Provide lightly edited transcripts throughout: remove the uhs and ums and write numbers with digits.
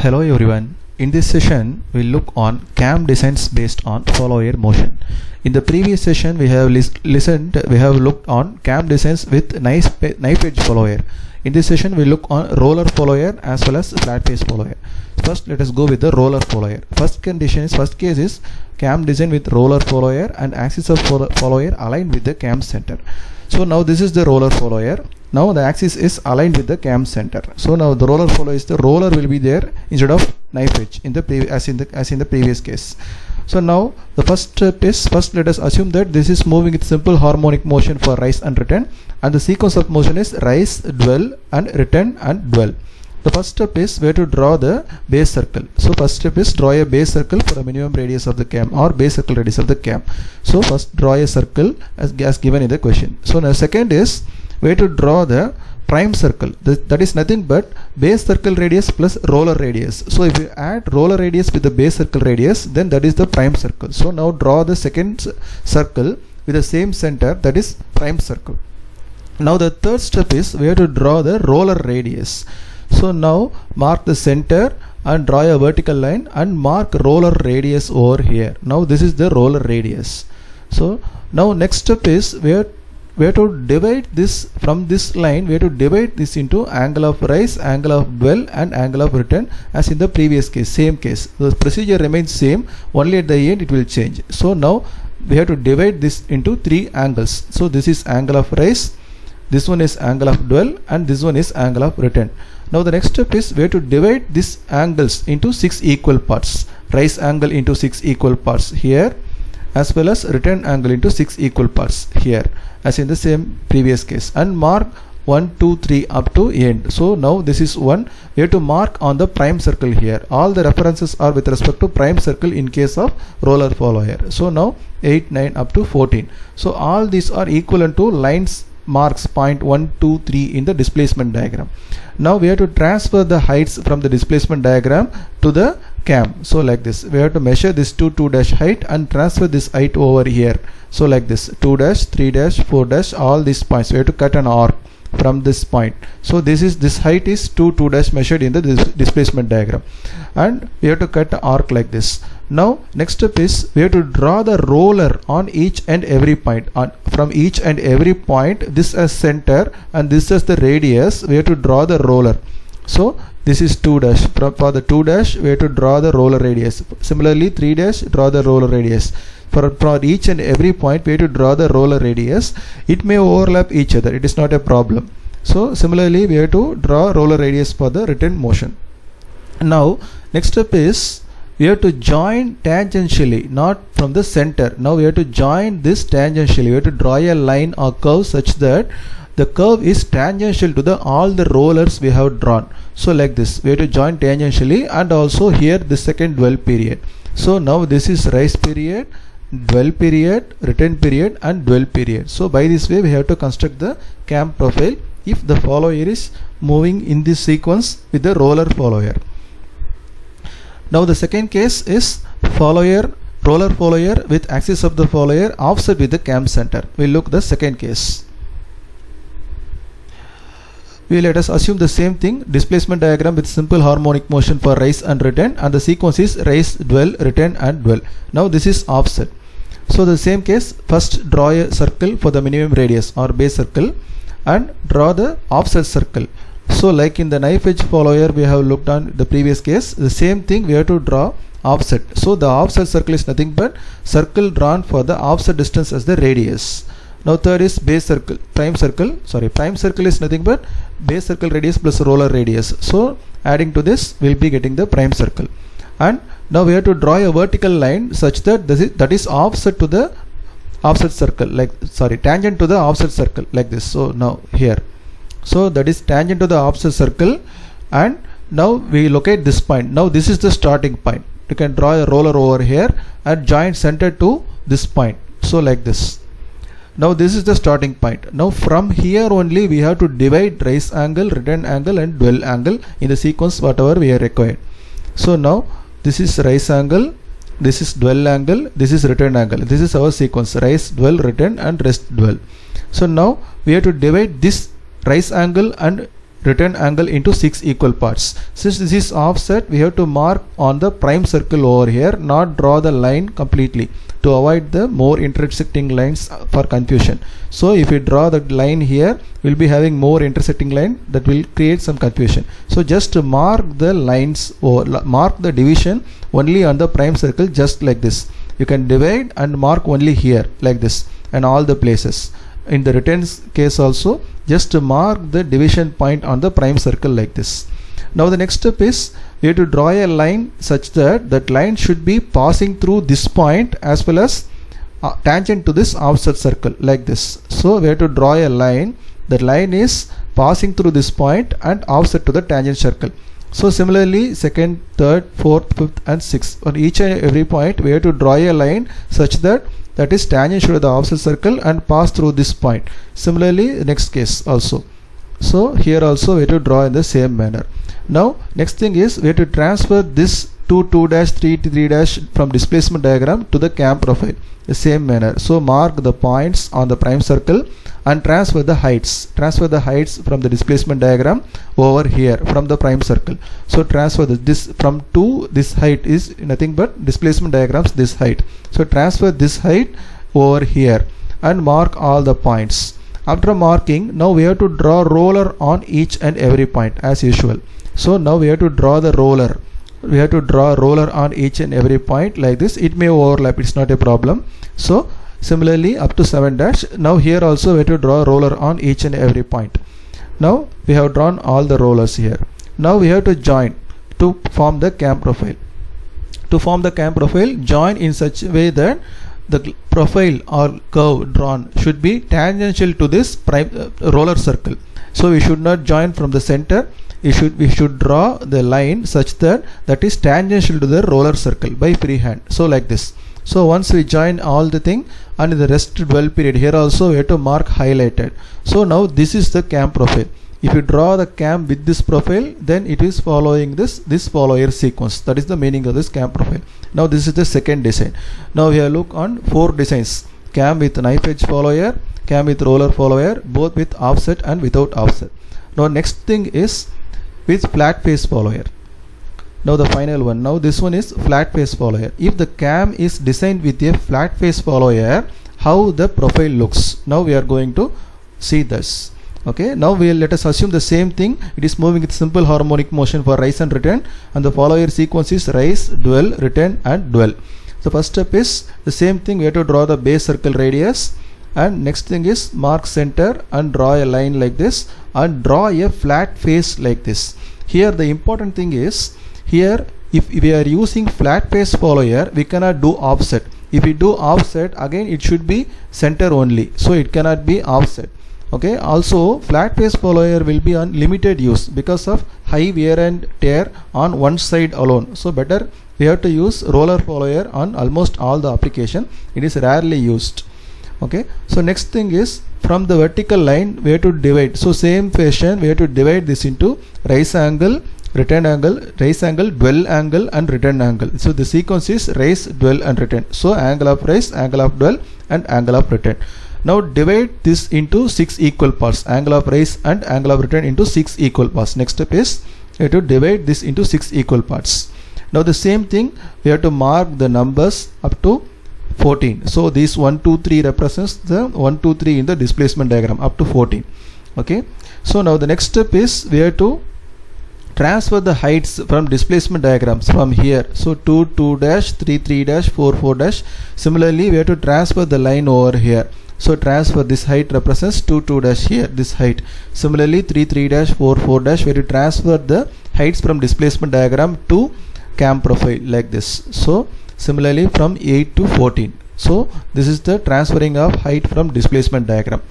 Hello everyone. In this session, we'll look on cam designs based on follower motion. In the previous session, we have looked on cam designs with knife edge follower. In this session, we look on roller follower as well as flat face follower. First, let us go with the roller follower. First case is cam design with roller follower and axis of follower aligned with the cam center. So now this is the roller follower. Now the axis is aligned with the cam center. So now the roller follower is the roller will be there instead of knife edge in the as in the previous case. So now the first let us assume that this is moving with simple harmonic motion for rise and return, and the sequence of motion is rise, dwell and return and dwell. The first step is where to draw the base circle. So first step is draw a base circle for a minimum radius of the cam or base circle radius of the cam. So first draw a circle as given in the question. So now second is where to draw the prime circle. That is nothing but base circle radius plus roller radius. So if you add roller radius with the base circle radius, then that is the prime circle. So now draw the second circle with the same center, that is prime circle. Now the third step is where to draw the roller radius. So now mark the center and draw a vertical line and mark roller radius over here. Now this is the roller radius. So now next step is where to divide this from this line, where to divide this into angle of rise, angle of dwell and angle of return as in the previous case, same case. The procedure remains same, only at the end it will change. So now we have to divide this into three angles. So this is angle of rise, this one is angle of dwell and this one is angle of return. Now the next step is where to divide these angles into 6 equal parts. Rise angle into 6 equal parts here, as well as return angle into 6 equal parts here, as in the same previous case, and mark 1, 2, 3 up to end. So now this is 1. We have to mark on the prime circle here. All the references are with respect to prime circle in case of roller follower. So now 8, 9 up to 14. So all these are equivalent to lines marks point 1, 2, 3 in the displacement diagram. Now we have to transfer the heights from the displacement diagram to the cam. So like this, we have to measure this 2 dash height and transfer this height over here. So like this, 2 dash, 3 dash, 4 dash, all these points we have to cut an arc from this point. So this height is 2 dash measured in the displacement diagram, and we have to cut an arc like this. Now next step is we have to draw the roller on each and every point. From each and every point, this as center and this as the radius, we have to draw the roller. So this is 2 dash. For the 2 dash we have to draw the roller radius. Similarly 3 dash, draw the roller radius. For each and every point we have to draw the roller radius. It may overlap each other, it is not a problem. So similarly we have to draw roller radius for the return motion. Now next step is we have to join tangentially, not from the center. Now we have to join this tangentially. We have to draw a line or curve such that the curve is tangential to all the rollers we have drawn. So like this, we have to join tangentially, and also here the second dwell period. So now this is rise period, dwell period, return period and dwell period. So by this way we have to construct the cam profile if the follower is moving in this sequence with the roller follower. Now the second case is roller follower with axis of the follower offset with the cam center. We'll look the second case. Let us assume the same thing, displacement diagram with simple harmonic motion for rise and return, and the sequence is rise, dwell, return and dwell. Now this is offset. So the same case, first draw a circle for the minimum radius or base circle and draw the offset circle. So like in the knife edge follower we have looked on the previous case, the same thing we have to draw offset. So the offset circle is nothing but circle drawn for the offset distance as the radius. Now third is base circle, prime circle is nothing but base circle radius plus roller radius. So adding to this we'll be getting the prime circle. And now we have to draw a vertical line such that that is offset to the offset circle, tangent to the offset circle like this. So now here, so that is tangent to the offset circle, and now we locate this point. Now this is the starting point. You can draw a roller over here and join center to this point. So like this. Now this is the starting point. Now from here only we have to divide rise angle, return angle and dwell angle in the sequence whatever we are required. So now this is rise angle, this is dwell angle, this is return angle. This is our sequence, rise, dwell, return and rest, dwell. So now we have to divide this rise angle and return angle into 6 equal parts. Since this is offset, we have to mark on the prime circle over here, not draw the line completely to avoid the more intersecting lines for confusion. So if we draw the line here, we'll be having more intersecting line that will create some confusion. So just to mark the lines or mark the division only on the prime circle, just like this. You can divide and mark only here like this and all the places. In the return case also, just to mark the division point on the prime circle like this. Now the next step is we have to draw a line such that that line should be passing through this point as well as tangent to this offset circle like this. So we have to draw a line. The line is passing through this point and offset to the tangent circle. So similarly, second, third, fourth, fifth and sixth, on each and every point we have to draw a line such that that is tangential to the offset circle and pass through this point. Similarly, next case also. So here also we have to draw in the same manner. Now next thing is we have to transfer this 2 dash 3 3 dash from displacement diagram to the cam profile the same manner. So mark the points on the prime circle and transfer the heights from the displacement diagram over here from the prime circle. So transfer this from 2, this height is nothing but displacement diagrams this height. So transfer this height over here and mark all the points. After marking, now we have to draw roller on each and every point as usual. So now we have to draw the roller. We have to draw a roller on each and every point like this. It may overlap, it's not a problem. So similarly up to 7 dash. Now here also we have to draw a roller on each and every point. Now we have drawn all the rollers here. Now we have to join to form the cam profile. To form the cam profile, join in such a way that the profile or curve drawn should be tangential to this roller circle. So we should not join from the center. We should draw the line such that that is tangential to the roller circle by freehand. So like this. So once we join all the thing, and in the rest dwell period here also we have to mark highlighted. So now this is the cam profile. If you draw the cam with this profile, then it is following this follower sequence. That is the meaning of this cam profile. Now this is the second design. Now we have look on 4 designs: cam with knife edge follower, cam with roller follower, both with offset and without offset. Now next thing is with flat face follower. Now the final one. Now this one is flat face follower. If the cam is designed with a flat face follower, how the profile looks? Now we are going to see this. Okay, now let us assume the same thing. It is moving with simple harmonic motion for rise and return, and the follower sequence is rise, dwell, return and dwell. The first step is the same thing. We have to draw the base circle radius, and next thing is mark center and draw a line like this and draw a flat face like this. Here the important thing is, here if we are using flat face follower, we cannot do offset. If we do offset, again it should be center only, so it cannot be offset. Okay, also flat face follower will be on limited use because of high wear and tear on one side alone. So better we have to use roller follower on almost all the application. It is rarely used. Okay, so next thing is from the vertical line we have to divide. So same fashion we have to divide this into rise angle, return angle, rise angle, dwell angle and return angle. So the sequence is rise, dwell and return. So angle of rise, angle of dwell and angle of return. Now divide this into 6 equal parts. Angle of rise and angle of return into 6 equal parts. Next step is we have to divide this into 6 equal parts. Now the same thing we have to mark the numbers up to 14. So this 1 2 3 represents the 1 2 3 in the displacement diagram up to 14. Okay, so now the next step is we have to transfer the heights from displacement diagrams from here. So 2 2 dash 3 3 dash 4 4 dash. Similarly we have to transfer the line over here. So transfer this height represents 2 2 dash here, this height. Similarly 3 3 dash 4 4 dash, we have to transfer the heights from displacement diagram to cam profile like this. So similarly from 8 to 14. So this is the transferring of height from displacement diagram.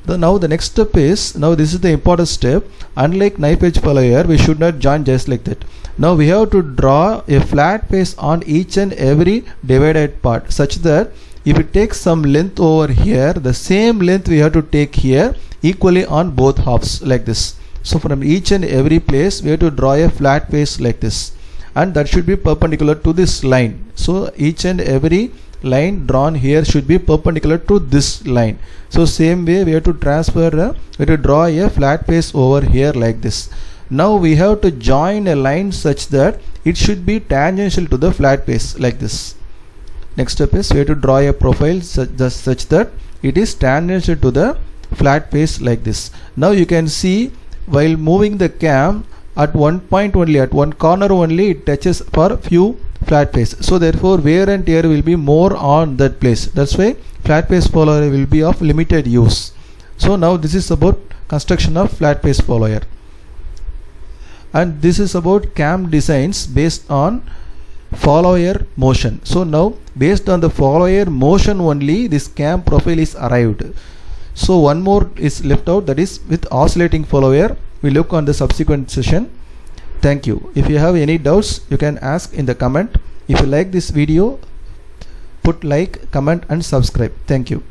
Now the next step is, now this is the important step. Unlike knife edge follower, we should not join just like that. Now we have to draw a flat face on each and every divided part such that if we take some length over here, the same length we have to take here equally on both halves like this. So from each and every place we have to draw a flat face like this, and that should be perpendicular to this line. So each and every line drawn here should be perpendicular to this line. So same way we have to we have to draw a flat face over here like this. Now we have to join a line such that it should be tangential to the flat face like this. Next step is we have to draw a profile such that it is tangential to the flat face like this. Now you can see while moving the cam, at one point only, at one corner only, it touches for few flat face. So therefore wear and tear will be more on that place. That's why flat face follower will be of limited use. So now this is about construction of flat face follower, and this is about cam designs based on follower motion. So now based on the follower motion only, this cam profile is arrived. So one more is left out, that is with oscillating follower. We look on the subsequent session. Thank you. If you have any doubts, you can ask in the comment. If you like this video, put like, comment and subscribe. Thank you.